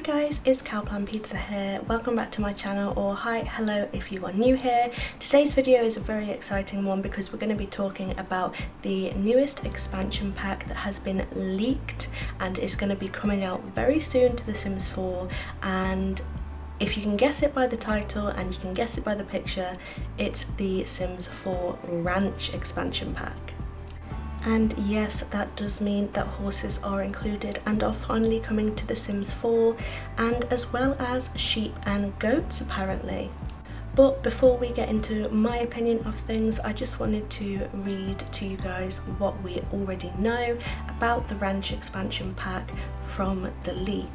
guys, it's Cowplant-pizza here. Welcome back to my channel, or hi, hello if you are new here. Today's video is a very exciting one because we're going to be talking about the newest expansion pack that has been leaked and is going to be coming out very soon to The Sims 4. And if you can guess it by the title and you can guess it by the picture, it's the Sims 4 Ranch expansion pack. And yes, that does mean that horses are included and are finally coming to The Sims 4, and as well as sheep and goats apparently. But before we get into my opinion of things, I just wanted to read to you guys what we already know about the Ranch expansion pack from the leak.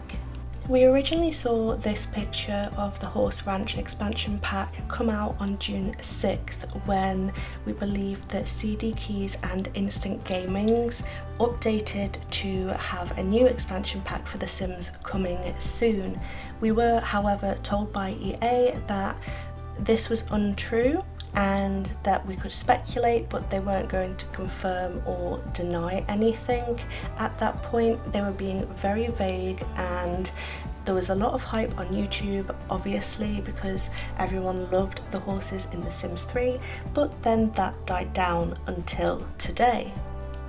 We originally saw this picture of the Horse Ranch expansion pack come out on June 6th when we believe that CD Keys and Instant Gaming's updated to have a new expansion pack for The Sims coming soon. We were, however, told by EA that this was untrue and that we could speculate, but they weren't going to confirm or deny anything. At that point, they were being very vague, and there was a lot of hype on YouTube, obviously, because everyone loved the horses in The Sims 3, but then that died down until today.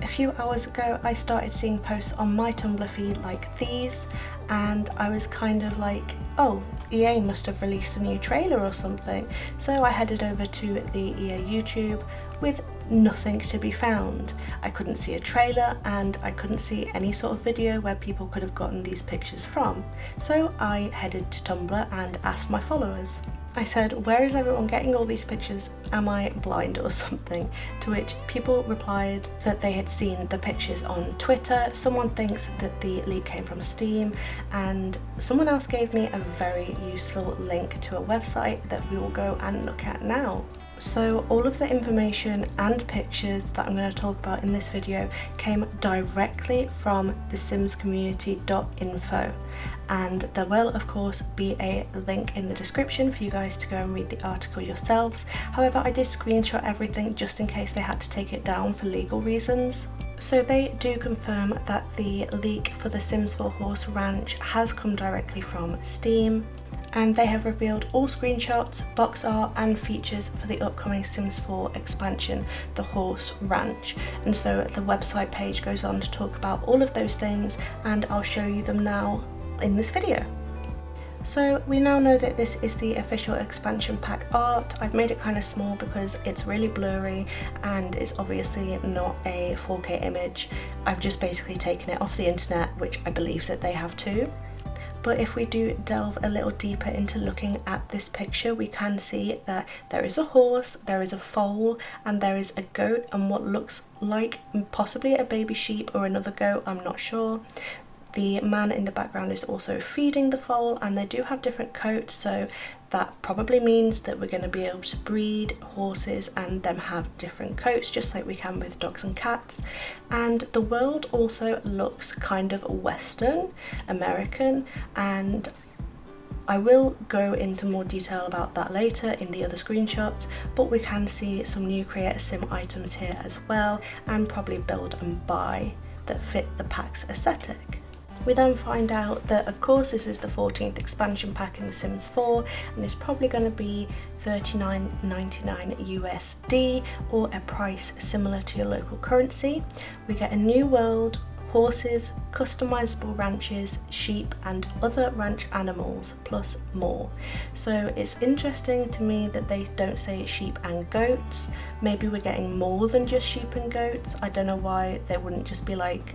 A few hours ago, I started seeing posts on my Tumblr feed like these, and I was kind of like, oh, EA must have released a new trailer or something. So I headed over to the EA YouTube with nothing to be found. I couldn't see a trailer and I couldn't see any sort of video where people could have gotten these pictures from. So I headed to Tumblr and asked my followers. I said, where is everyone getting all these pictures? Am I blind or something? To which people replied that they had seen the pictures on Twitter. Someone thinks that the leak came from Steam, and someone else gave me a very useful link to a website that we will go and look at now. So all of the information and pictures that I'm going to talk about in this video came directly from the simscommunity.info, and there will of course be a link in the description for you guys to go and read the article yourselves. However, I did screenshot everything just in case they had to take it down for legal reasons. So they do confirm that the leak for the Sims 4 Horse Ranch has come directly from Steam, and they have revealed all screenshots, box art and features for the upcoming Sims 4 expansion, the Horse Ranch. And so the website page goes on to talk about all of those things, and I'll show you them now in this video. So we now know that this is the official expansion pack art. I've made it kind of small because it's really blurry and it's obviously not a 4K image. I've just basically taken it off the internet, which I believe that they have too. But if we do delve a little deeper into looking at this picture, we can see that there is a horse, there is a foal, and there is a goat and what looks like possibly a baby sheep or another goat, I'm not sure. The man in the background is also feeding the foal, and they do have different coats, so that probably means that we're going to be able to breed horses and them have different coats, just like we can with dogs and cats. And the world also looks kind of Western American, and I will go into more detail about that later in the other screenshots, but we can see some new Create a Sim items here as well, and probably build and buy that fit the pack's aesthetic. We then find out that of course this is the 14th expansion pack in The Sims 4, and it's probably going to be $39.99 USD, or a price similar to your local currency. We get a new world, horses, customizable ranches, sheep and other ranch animals, plus more. So it's interesting to me that they don't say sheep and goats. Maybe we're getting more than just sheep and goats. I don't know why they wouldn't just be like,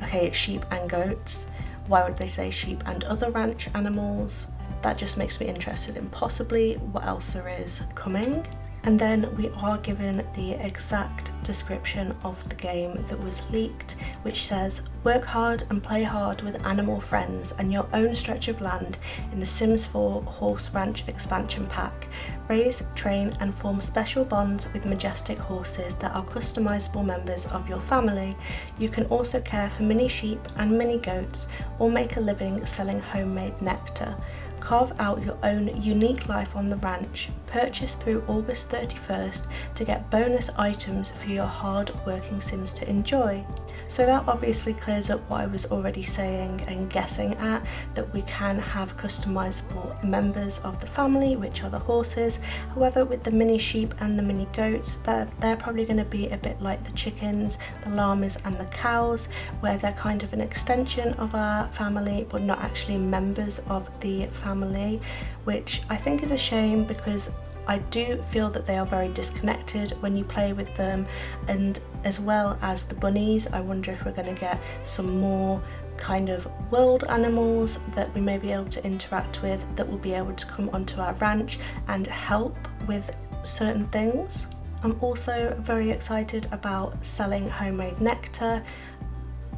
okay, it's sheep and goats. Why would they say sheep and other ranch animals? That just makes me interested in possibly what else there is coming. And then we are given the exact description of the game that was leaked, which says, work hard and play hard with animal friends and your own stretch of land in the Sims 4 Horse Ranch expansion pack. Raise, train and form special bonds with majestic horses that are customizable members of your family. You can also care for mini sheep and mini goats, or make a living selling homemade nectar. Carve out your own unique life on the ranch. Purchase through August 31st to get bonus items for your hard-working Sims to enjoy. So that obviously clears up what I was already saying and guessing at, that we can have customizable members of the family, which are the horses. However, with the mini sheep and the mini goats, they're probably going to be a bit like the chickens, the llamas and the cows, where they're kind of an extension of our family but not actually members of the family, which I think is a shame, because I do feel that they are very disconnected when you play with them. And as well as the bunnies, I wonder if we're going to get some more kind of world animals that we may be able to interact with, that will be able to come onto our ranch and help with certain things. I'm also very excited about selling homemade nectar.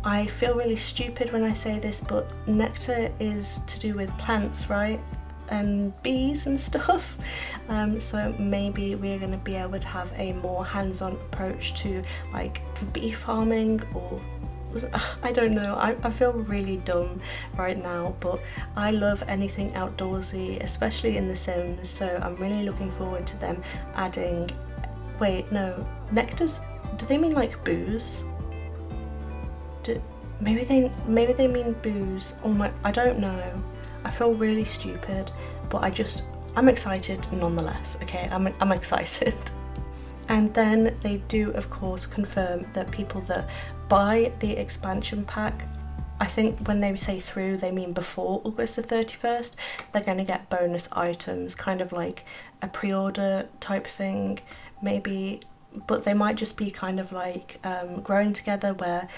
I feel really stupid when I say this, but nectar is to do with plants, right? And bees and stuff. So maybe we're going to be able to have a more hands-on approach to like bee farming, or I don't know. I feel really dumb right now, but I love anything outdoorsy, especially in The Sims, so I'm really looking forward to them adding, wait, no, nectars, do they mean like booze? Maybe they mean booze. Oh my, I don't know. I feel really stupid, but I'm excited nonetheless, okay? I'm excited. And then they do, of course, confirm that people that buy the expansion pack, I think when they say through, they mean before August the 31st, they're going to get bonus items, kind of like a pre-order type thing, maybe, but they might just be kind of like growing together, where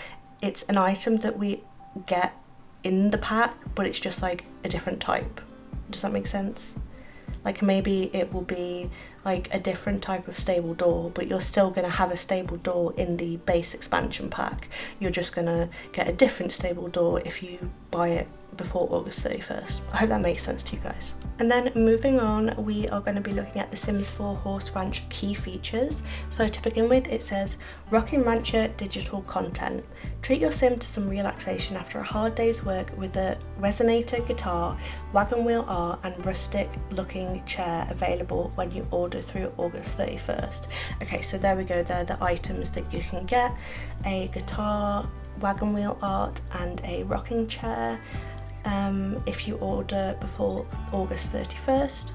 it's an item that we get in the pack, but it's just like a different type. Does that make sense? Like maybe it will be like a different type of stable door, but you're still going to have a stable door in the base expansion pack. You're just going to get a different stable door if you buy it before August 31st. I hope that makes sense to you guys. And then moving on, we are going to be looking at the Sims 4 Horse Ranch key features. So to begin with, it says Rockin' Rancher digital content. Treat your sim to some relaxation after a hard day's work with a resonator guitar, wagon wheel art and rustic looking chair available when you order through August 31st. Okay, so there we go, they're the items that you can get: a guitar, wagon wheel art and a rocking chair if you order before August 31st.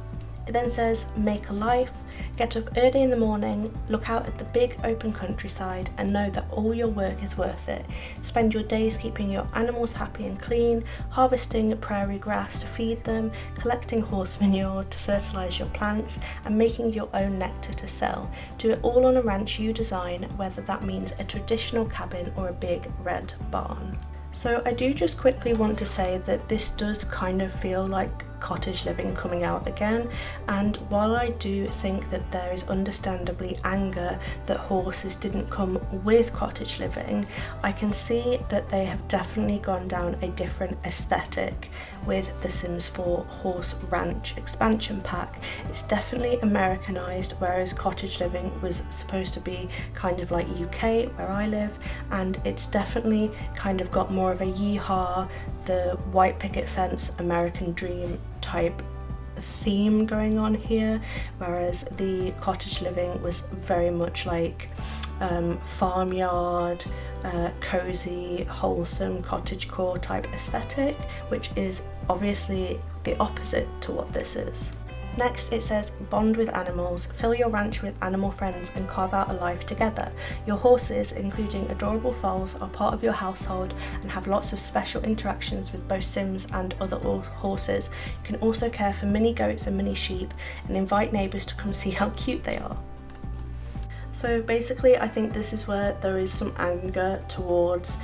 It then says make a life. Get up early in the morning, look out at the big open countryside and know that all your work is worth it. Spend your days keeping your animals happy and clean, harvesting prairie grass to feed them, collecting horse manure to fertilise your plants and making your own nectar to sell. Do it all on a ranch you design, whether that means a traditional cabin or a big red barn. So I do just quickly want to say that this does kind of feel like cottage living coming out again, and while I do think that there is understandably anger that horses didn't come with cottage living, I can see that they have definitely gone down a different aesthetic with the Sims 4 Horse Ranch expansion pack. It's definitely Americanized, whereas cottage living was supposed to be kind of like UK where I live, and it's definitely kind of got more of a yeehaw, the white picket fence American dream type theme going on here, whereas the cottage living was very much like farmyard, cozy, wholesome cottagecore type aesthetic, which is obviously the opposite to what this is. Next it says bond with animals, fill your ranch with animal friends and carve out a life together. Your horses, including adorable foals, are part of your household and have lots of special interactions with both Sims and other horses. You can also care for mini goats and mini sheep and invite neighbours to come see how cute they are. So basically I think this is where there is some anger towards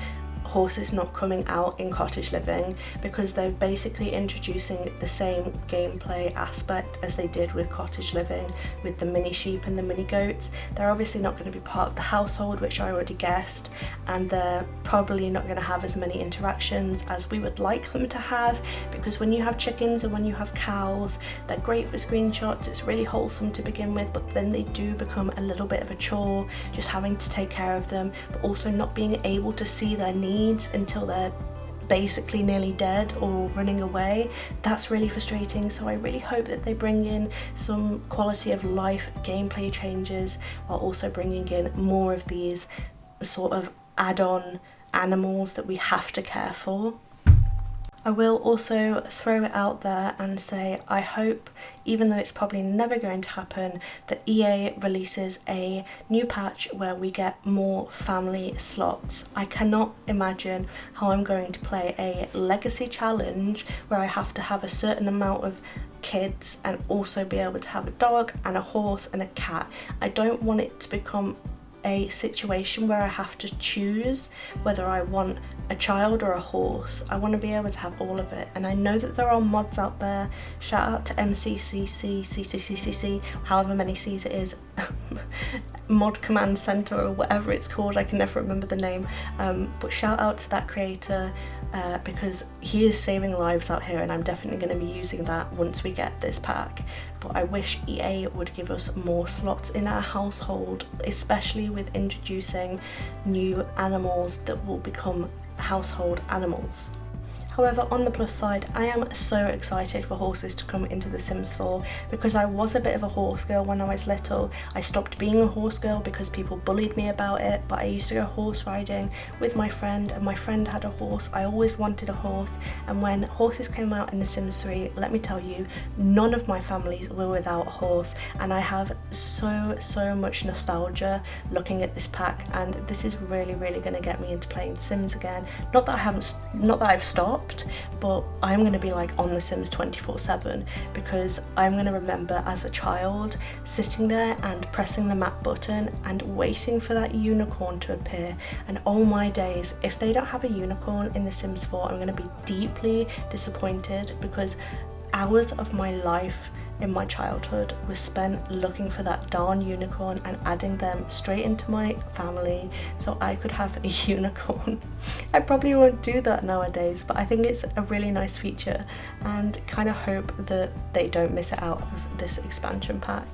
horses not coming out in cottage living, because they're basically introducing the same gameplay aspect as they did with cottage living with the mini sheep and the mini goats. They're obviously not going to be part of the household, which I already guessed, and they're probably not going to have as many interactions as we would like them to have, because when you have chickens and when you have cows, they're great for screenshots, it's really wholesome to begin with, but then they do become a little bit of a chore, just having to take care of them, but also not being able to see their needs until they're basically nearly dead or running away. That's really frustrating, so I really hope that they bring in some quality of life gameplay changes while also bringing in more of these sort of add-on animals that we have to care for. I will also throw it out there and say I hope, even though it's probably never going to happen, that EA releases a new patch where we get more family slots. I cannot imagine how I'm going to play a legacy challenge where I have to have a certain amount of kids and also be able to have a dog and a horse and a cat. I don't want it to become a situation where I have to choose whether I want a child or a horse. I want to be able to have all of it, and I know that there are mods out there. Shout out to MCCC, however many C's it is, Mod Command Center or whatever it's called, I can never remember the name, but shout out to that creator because he is saving lives out here, and I'm definitely going to be using that once we get this pack. But I wish EA would give us more slots in our household, especially with introducing new animals that will become household animals. However, on the plus side, I am so excited for horses to come into The Sims 4 because I was a bit of a horse girl when I was little. I stopped being a horse girl because people bullied me about it, but I used to go horse riding with my friend, and my friend had a horse. I always wanted a horse, and when horses came out in The Sims 3, let me tell you, none of my families were without a horse, and I have so much nostalgia looking at this pack, and this is really going to get me into playing Sims again. Not that I've stopped, but I'm going to be like on The Sims 24/7 because I'm going to remember as a child sitting there and pressing the map button and waiting for that unicorn to appear, and oh my days, if they don't have a unicorn in The Sims 4, I'm going to be deeply disappointed because hours of my life in my childhood was spent looking for that darn unicorn and adding them straight into my family so I could have a unicorn. I probably won't do that nowadays, but I think it's a really nice feature and kind of hope that they don't miss it out of this expansion pack.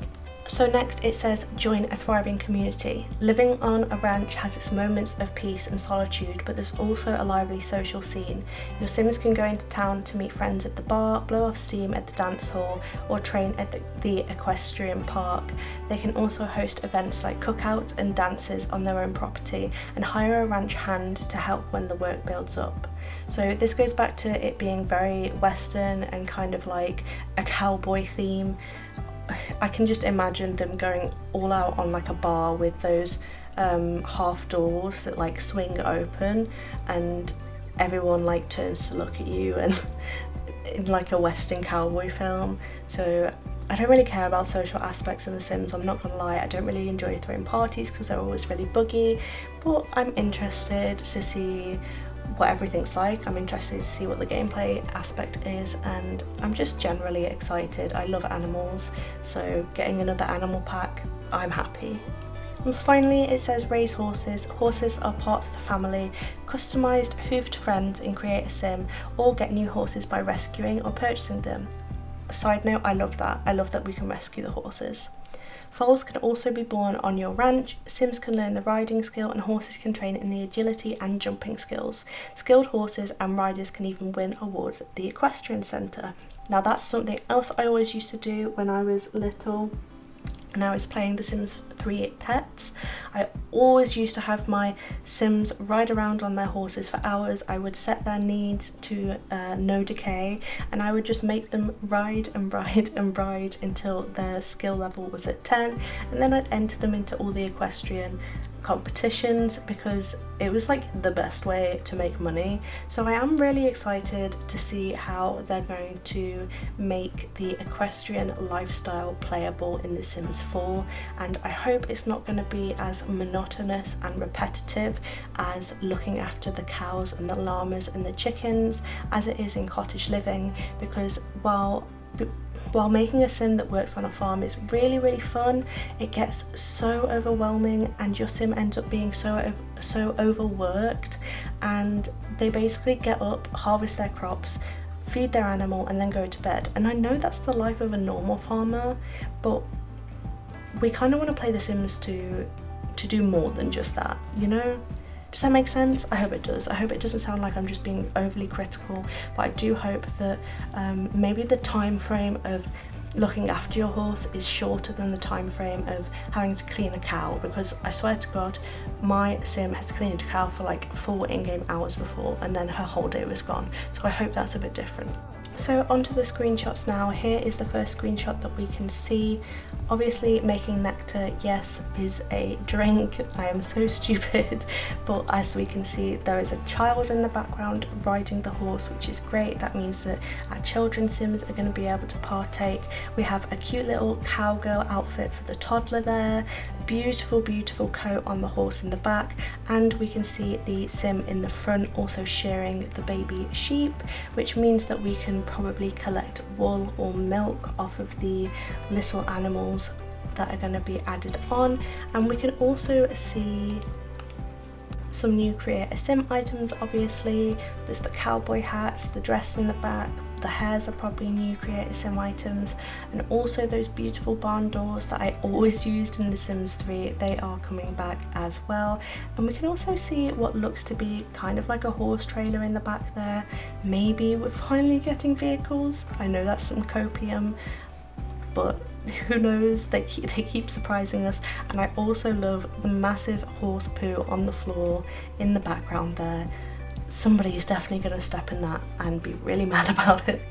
So next it says, join a thriving community. Living on a ranch has its moments of peace and solitude, but there's also a lively social scene. Your Sims can go into town to meet friends at the bar, blow off steam at the dance hall, or train at the equestrian park. They can also host events like cookouts and dances on their own property, and hire a ranch hand to help when the work builds up. So this goes back to it being very Western and kind of like a cowboy theme. I can just imagine them going all out on like a bar with those half doors that like swing open, and everyone like turns to look at you, and in like a Western cowboy film. So I don't really care about social aspects in The Sims, I'm not gonna lie. I don't really enjoy throwing parties because they're always really buggy, but I'm interested to see what everything's like. I'm interested to see what the gameplay aspect is, and I'm just generally excited. I love animals, so getting another animal pack, I'm happy. And finally it says raise horses. Horses are part of the family. Customised hoofed friends in Create a Sim, or get new horses by rescuing or purchasing them. Side note, I love that. I love that we can rescue the horses. Foals can also be born on your ranch. Sims can learn the riding skill, and horses can train in the agility and jumping skills. Skilled horses and riders can even win awards at the equestrian centre. Now that's something else I always used to do when I was little and I was playing The Sims 3 Pets. I always used to have my Sims ride around on their horses for hours. I would set their needs to no decay, and I would just make them ride and ride and ride until their skill level was at 10, and then I'd enter them into all the equestrian competitions because it was like the best way to make money. So I am really excited to see how they're going to make the equestrian lifestyle playable in The Sims 4, and I hope it's not going to be as monotonous and repetitive as looking after the cows and the llamas and the chickens as it is in Cottage Living, because while making a sim that works on a farm is really fun, it gets so overwhelming and your sim ends up being so overworked, and they basically get up, harvest their crops, feed their animal, and then go to bed. And I know that's the life of a normal farmer, but we kind of want to play The Sims to do more than just that, you know? Does that make sense? I hope it does. I hope it doesn't sound like I'm just being overly critical, but I do hope that maybe the time frame of looking after your horse is shorter than the time frame of having to clean a cow, because I swear to God, my sim has cleaned a cow for like 4 in-game hours before, and then her whole day was gone. So I hope that's a bit different. So onto the screenshots now. Here is the first screenshot that we can see. Obviously making nectar, yes, is a drink. I am so stupid, but as we can see, there is a child in the background riding the horse, which is great. That means that our children's sims are going to be able to partake. We have a cute little cowgirl outfit for the toddler there, beautiful coat on the horse in the back, and we can see the sim in the front also shearing the baby sheep, which means that we can probably collect wool or milk off of the little animals that are going to be added on. And we can also see some new create a sim items. Obviously there's the cowboy hats, the dress in the back, the hairs are probably new create a sim items, and also those beautiful barn doors that I always used in The Sims 3, they are coming back as well. And we can also see what looks to be kind of like a horse trailer in the back there. Maybe we're finally getting vehicles. I know that's some copium, but who knows, they keep surprising us. And I also love the massive horse poo on the floor in the background there. Somebody is definitely going to step in that and be really mad about it.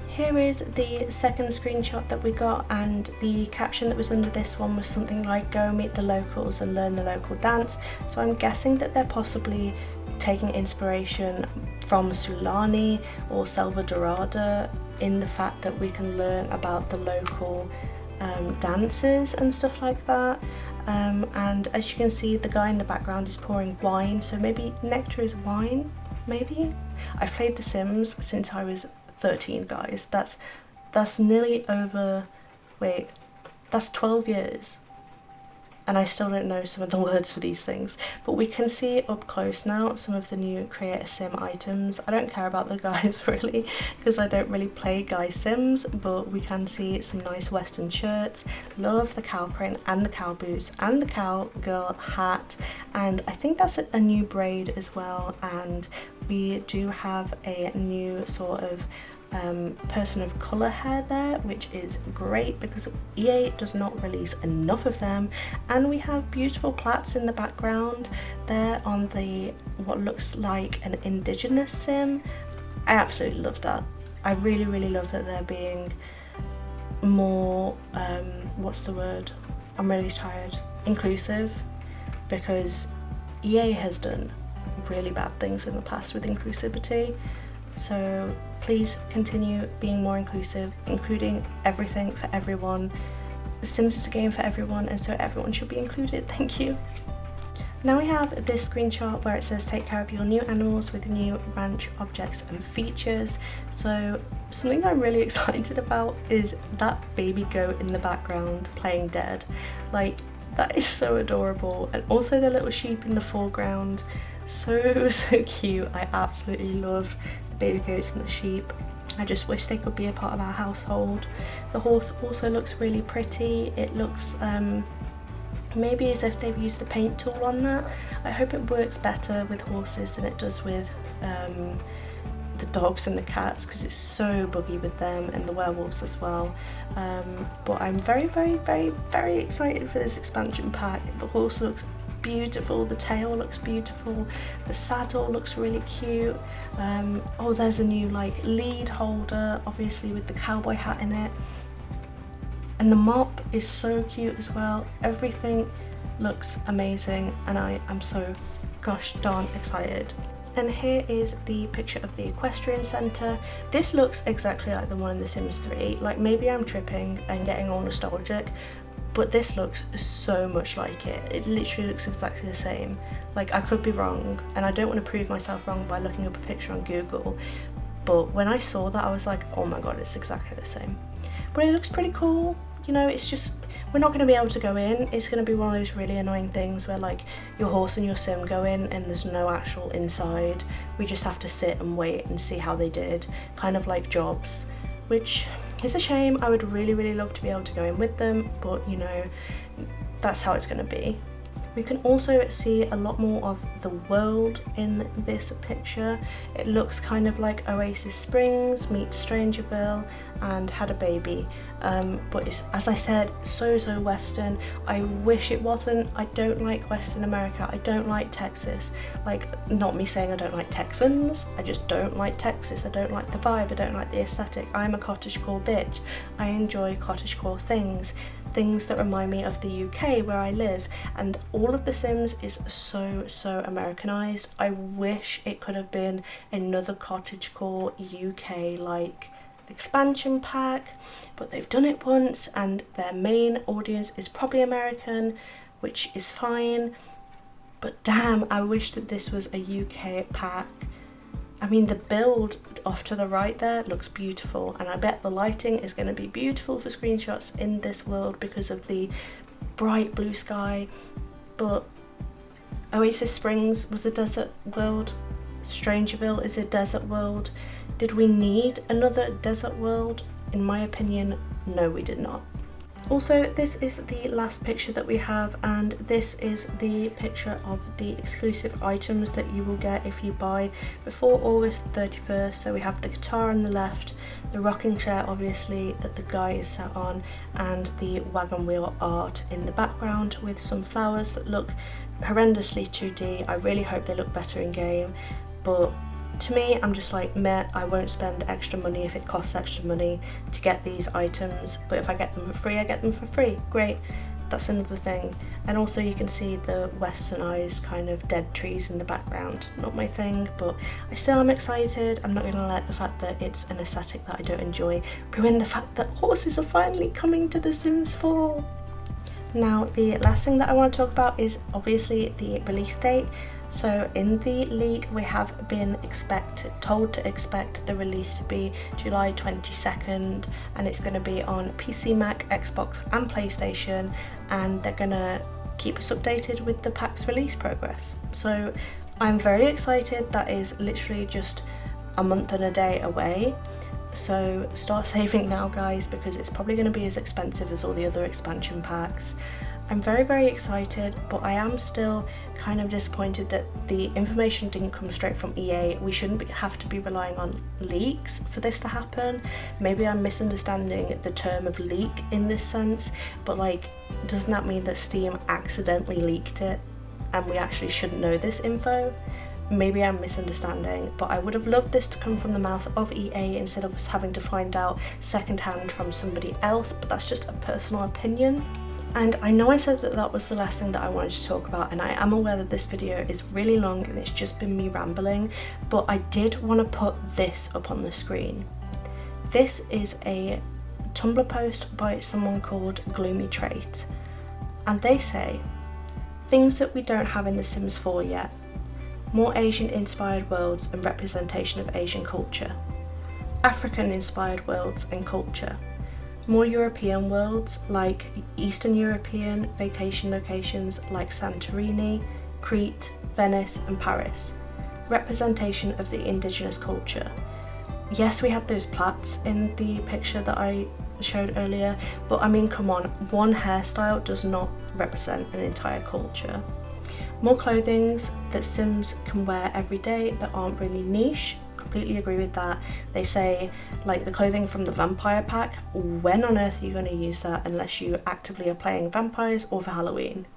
Here is the second screenshot that we got, and the caption that was under this one was something like "go meet the locals and learn the local dance." So I'm guessing that they're possibly taking inspiration from Sulani or Selva Dorada in the fact that we can learn about the local dances and stuff like that. And as you can see, the guy in the background is pouring wine, so maybe nectar is wine, maybe? I've played The Sims since I was 13, guys. That's nearly over, wait, that's 12 years. And I still don't know some of the words for these things, but we can see up close now some of the new create a sim items. I don't care about the guys really, because I don't really play guy sims, but we can see some nice western shirts. Love the cow print and the cow boots and the cowgirl hat, and I think that's a new braid as well. And we do have a new sort of person of colour hair there, which is great because EA does not release enough of them. And we have beautiful plaits in the background there on the what looks like an indigenous sim. I absolutely love that. I really love that they're being more what's the word, I'm really tired, inclusive, because EA has done really bad things in the past with inclusivity. So please continue being more inclusive, including everything for everyone. The Sims is a game for everyone, and so everyone should be included. Thank you. Now we have this screenshot where it says take care of your new animals with new ranch objects and features. So something I'm really excited about is that baby goat in the background playing dead. Like, that is so adorable. And also the little sheep in the foreground. So cute. I absolutely love the baby goats and the sheep. I just wish they could be a part of our household. The horse also looks really pretty. It looks maybe as if they've used the paint tool on that. I hope it works better with horses than it does with the dogs and the cats, because it's so buggy with them, and the werewolves as well. But I'm very excited for this expansion pack. The horse looks beautiful, the tail looks beautiful, the saddle looks really cute. Oh, there's a new like lead holder, obviously with the cowboy hat in it, and the mop is so cute as well. Everything looks amazing, and I am so gosh darn excited. And here is the picture of the equestrian centre. This looks exactly like the one in The Sims 3. Like, maybe I'm tripping and getting all nostalgic, but this looks so much like it. It literally looks exactly the same. Like, I could be wrong, and I don't want to prove myself wrong by looking up a picture on Google, but when I saw that I was like, oh my god, it's exactly the same. But it looks pretty cool. You know, it's just, we're not going to be able to go in. It's going to be one of those really annoying things where like your horse and your sim go in and there's no actual inside. We just have to sit and wait and see how they did, kind of like jobs, which is a shame. I would really love to be able to go in with them, but you know, that's how it's going to be. We can also see a lot more of the world in this picture. It looks kind of like Oasis Springs meets Strangerville and Had a Baby, but it's, as I said, so Western. I wish it wasn't. I don't like Western America. I don't like Texas. Like, not me saying I don't like Texans, I just don't like Texas. I don't like the vibe, I don't like the aesthetic. I'm a cottagecore bitch. I enjoy cottagecore things that remind me of the UK where I live, and all of The Sims is so Americanized. I wish it could have been another cottagecore UK like expansion pack, but they've done it once and their main audience is probably American, which is fine, but damn, I wish that this was a UK pack. I mean, the build off to the right there looks beautiful, and I bet the lighting is going to be beautiful for screenshots in this world because of the bright blue sky. But Oasis Springs was a desert world, Strangerville is a desert world. Did we need another desert world? In my opinion, no, we did not. Also, this is the last picture that we have, and this is the picture of the exclusive items that you will get if you buy before August 31st. So we have the guitar on the left, the rocking chair obviously that the guy is sat on, and the wagon wheel art in the background with some flowers that look horrendously 2D. I really hope they look better in game, but to me, I'm just like, meh, I won't spend extra money if it costs extra money to get these items, but if I get them for free, I get them for free. Great, that's another thing. And also you can see the westernized kind of dead trees in the background. Not my thing, but I still am excited. I'm not going to let the fact that it's an aesthetic that I don't enjoy ruin the fact that horses are finally coming to The Sims 4. Now, the last thing that I want to talk about is obviously the release date. So in the leak we have been told to expect the release to be July 22nd, and it's going to be on PC, Mac, Xbox and PlayStation, and they're going to keep us updated with the pack's release progress. So I'm very excited. That is literally just a month and a day away. So start saving now, guys, because it's probably going to be as expensive as all the other expansion packs. I'm very excited, but I am still kind of disappointed that the information didn't come straight from EA. We shouldn't have to be relying on leaks for this to happen. Maybe I'm misunderstanding the term of leak in this sense, but like, doesn't that mean that Steam accidentally leaked it and we actually shouldn't know this info? Maybe I'm misunderstanding, but I would have loved this to come from the mouth of EA instead of us having to find out secondhand from somebody else, but that's just a personal opinion. And I know I said that that was the last thing that I wanted to talk about, and I am aware that this video is really long and it's just been me rambling, but I did want to put this up on the screen. This is a Tumblr post by someone called Gloomy Trait, and they say, things that we don't have in The Sims 4 yet. More Asian inspired worlds and representation of Asian culture. African inspired worlds and culture. More European worlds like Eastern European vacation locations like Santorini, Crete, Venice and Paris. Representation of the indigenous culture. Yes, we had those plaits in the picture that I showed earlier, but I mean, come on, one hairstyle does not represent an entire culture. More clothings that Sims can wear every day that aren't really niche. Completely agree with that. They say, like the clothing from the vampire pack, when on earth are you going to use that unless you actively are playing vampires or for Halloween?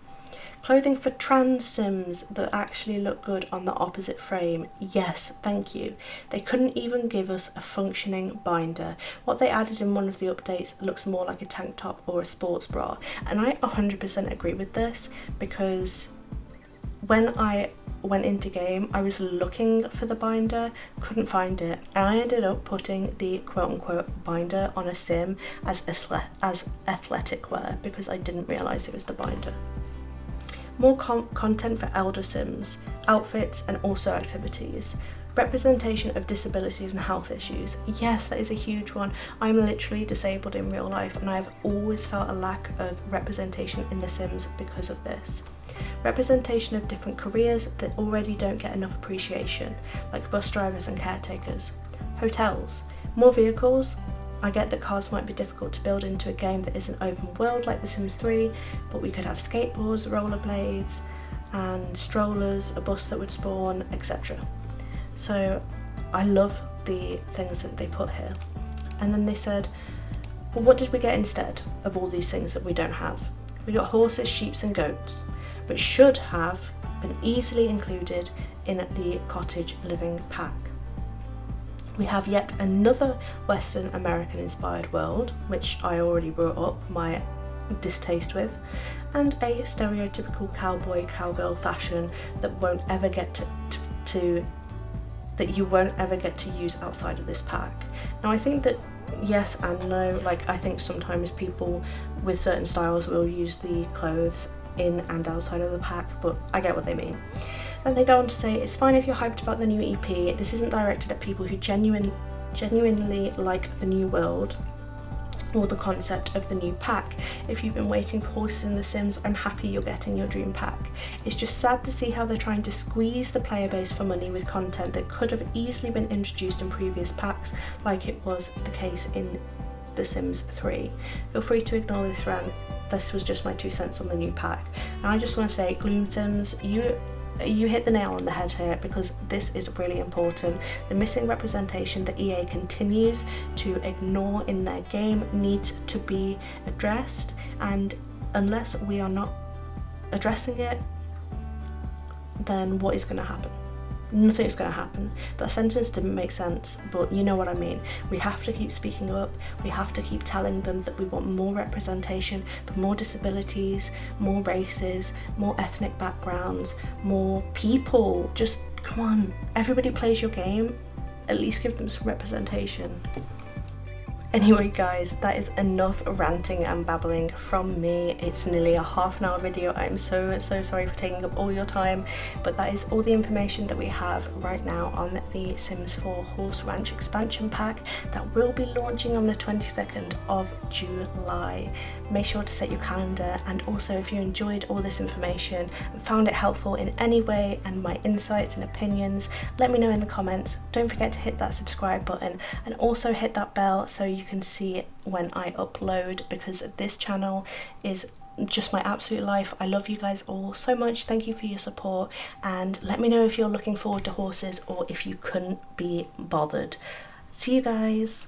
Clothing for trans Sims that actually look good on the opposite frame. Yes, thank you. They couldn't even give us a functioning binder. What they added in one of the updates looks more like a tank top or a sports bra, and I 100% agree with this, because when I went into game I was looking for the binder, couldn't find it, and I ended up putting the quote-unquote binder on a sim as athletic wear because I didn't realise it was the binder. More content for elder Sims, outfits and also activities. Representation of disabilities and health issues. Yes, that is a huge one. I'm literally disabled in real life and I've always felt a lack of representation in The Sims because of this. Representation of different careers that already don't get enough appreciation, like bus drivers and caretakers. Hotels. More vehicles. I get that cars might be difficult to build into a game that is an open world like The Sims 3, but we could have skateboards, rollerblades, and strollers, a bus that would spawn, etc. So I love the things that they put here. And then they said, well, what did we get instead of all these things that we don't have? We got horses, sheep and goats, which should have been easily included in the cottage living pack. We have yet another Western American inspired world, which I already brought up my distaste with, and a stereotypical cowboy cowgirl fashion that won't ever get that you won't ever get to use outside of this pack. Now I think that yes and no, like I think sometimes people with certain styles will use the clothes in and outside of the pack, but I get what they mean. And they go on to say, it's fine if you're hyped about the new EP, this isn't directed at people who genuinely like the new world or the concept of the new pack. If you've been waiting for horses in The Sims, I'm happy you're getting your dream pack. It's just sad to see how they're trying to squeeze the player base for money with content that could have easily been introduced in previous packs, like it was the case in The Sims 3. Feel free to ignore this rant. This was just my 2 cents on the new pack. And I just want to say, Gloom Sims, you hit the nail on the head here, because this is really important. The missing representation that EA continues to ignore in their game needs to be addressed, and unless we are not addressing it, then what is going to happen? Nothing's going to happen. That sentence didn't make sense, but you know what I mean. We have to keep speaking up. We have to keep telling them that we want more representation for more disabilities, more races, more ethnic backgrounds, more people. Just come on, everybody plays your game. At least give them some representation. Anyway guys, that is enough ranting and babbling from me. It's nearly a half-an-hour video. I'm so sorry for taking up all your time, but that is all the information that we have right now on the Sims 4 Horse Ranch expansion pack that will be launching on the 22nd of July. Make sure to set your calendar, and also if you enjoyed all this information and found it helpful in any way and my insights and opinions, let me know in the comments. Don't forget to hit that subscribe button and also hit that bell so you can see when I upload, because this channel is just my absolute life. I love you guys all so much. Thank you for your support, and let me know if you're looking forward to horses or if you couldn't be bothered. See you guys.